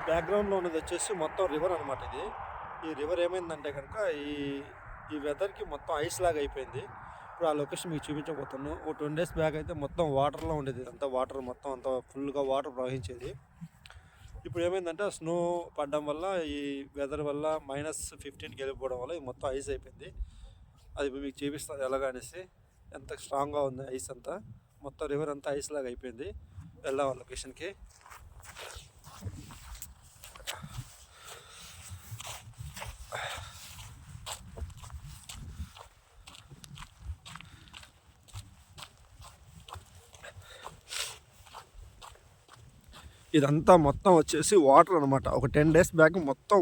బ్యాక్గ్రౌండ్లో ఉన్నది వచ్చేసి మొత్తం రివర్ అనమాట ఇది. ఈ రివర్ ఏమైందంటే కనుక ఈ ఈ వెదర్కి మొత్తం ఐస్ లాగా అయిపోయింది. ఇప్పుడు ఆ లొకేషన్ మీకు చూపించబోతున్నాను. ఓ 20 డేస్ బ్యాక్ అయితే మొత్తం వాటర్లో ఉండేది, అంతా వాటర్ మొత్తం అంతా ఫుల్గా వాటర్ ప్రవహించేది. ఇప్పుడు ఏమైందంటే స్నో పడడం వల్ల ఈ వెదర్ వల్ల -15కి వెళ్ళిపోవడం వల్ల ఇది మొత్తం ఐస్ అయిపోయింది. అది ఇప్పుడు మీకు చూపిస్తాను ఎలాగనేసి. ఎంత స్ట్రాంగ్గా ఉంది ఐస్ అంతా, మొత్తం రివర్ అంతా ఐస్ లాగా అయిపోయింది. వెళ్దాం ఆ లొకేషన్కి. ఇదంతా మొత్తం వచ్చేసి వాటర్ అనమాట. ఒక 10 డేస్ బ్యాక్ మొత్తం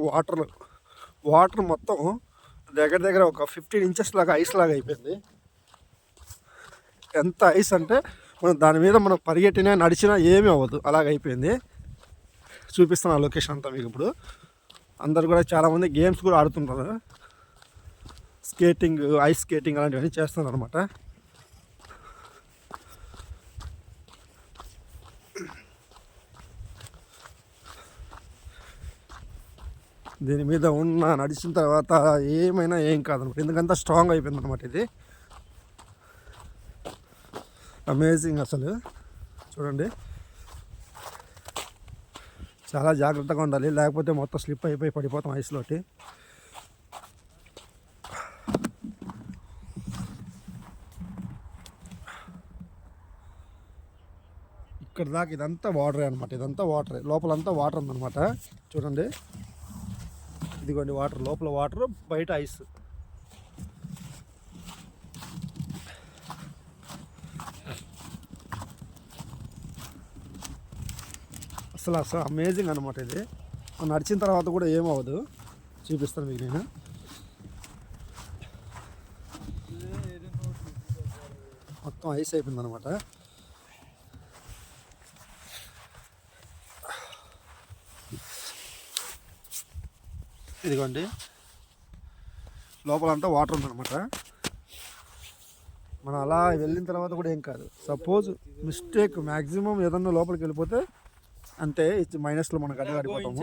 వాటర్ మొత్తం దగ్గర దగ్గర ఒక 15 ఇంచెస్ లాగా ఐస్ లాగా అయిపోయింది. ఎంత ఐస్ అంటే మనం దాని మీద మనం పరిగెట్టినా నడిచినా ఏమీ అవ్వదు, అలాగైపోయింది. చూపిస్తాను ఆ లొకేషన్ అంతా మీకు. ఇప్పుడు అందరు కూడా చాలామంది గేమ్స్ కూడా ఆడుతుంటారు, స్కేటింగ్, ఐస్ స్కేటింగ్ అలాంటివన్నీ చేస్తున్నారు అనమాట. దీని మీద నడిచిన తర్వాత ఏమైనా ఏం కాదనమాట, ఎందుకంత స్ట్రాంగ్ అయిపోయింది అనమాట. ఇది అమేజింగ్ అసలు. చూడండి, చాలా జాగ్రత్తగా ఉండాలి, లేకపోతే మొత్తం స్లిప్ అయిపోయి పడిపోతాం ఐస్లోకి. ఇక్కడ దాకా ఇదంతా వాటరే అనమాట. ఇదంతా వాటరే, లోపలంతా వాటర్ ఉందన్నమాట. చూడండి, ఇదిగోండి వాటర్, లోపల వాటర్, బయట ఐస్. అసలు అమేజింగ్ అనమాట ఇది. నడిచిన తర్వాత కూడా ఏమవ్వదు, చూపిస్తాను మీకు నేను. మొత్తం ఐస్ అయిపోయింది అనమాట. ఇదిగోండి, లోపలంతా వాటర్ ఉందన్నమాట. మనం అలా వెళ్ళిన తర్వాత కూడా ఏం కాదు. సపోజ్ మిస్టేక్ మ్యాక్సిమం ఏదన్నా లోపలికి వెళ్ళిపోతే అంతే, ఇది మైనస్లో మనం గడ్డగడిపోతాము.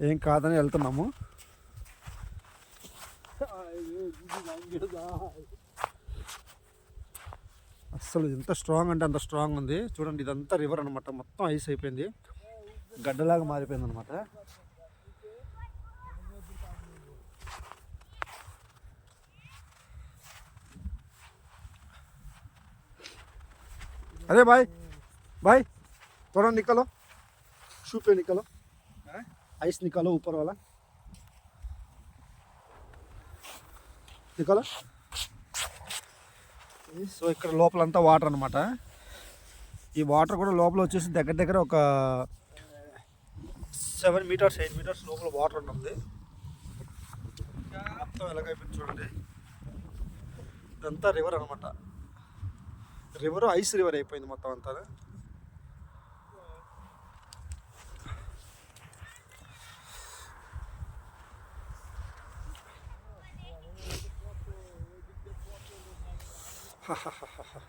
ఏం కాదని వెళ్తున్నాము. అసలు ఎంత స్ట్రాంగ్ అంటే అంత స్ట్రాంగ్ ఉంది. చూడండి, ఇదంతా రివర్ అనమాట, మొత్తం ఐస్ అయిపోయింది, గడ్డలాగా మారిపోయింది అనమాట. अरे भाई भाई थोड़ा निकालो, शू पे निकालो, आइस निकालो, ऊपर वाला निकालो. సో ఇక్కడ లోపలంతా వాటర్ అనమాట. ఈ వాటర్ కూడా లోపల వచ్చేసి దగ్గర దగ్గర ఒక 7 మీటర్స్ 8 మీటర్స్ లోపల వాటర్ ఉంటుంది. మొత్తం ఎలాగైపోయింది చూడండి. ఇదంతా రివర్ అనమాట. రివర్ ఐస్ రివర్ అయిపోయింది మొత్తం అంతా. Ha ha ha ha ha.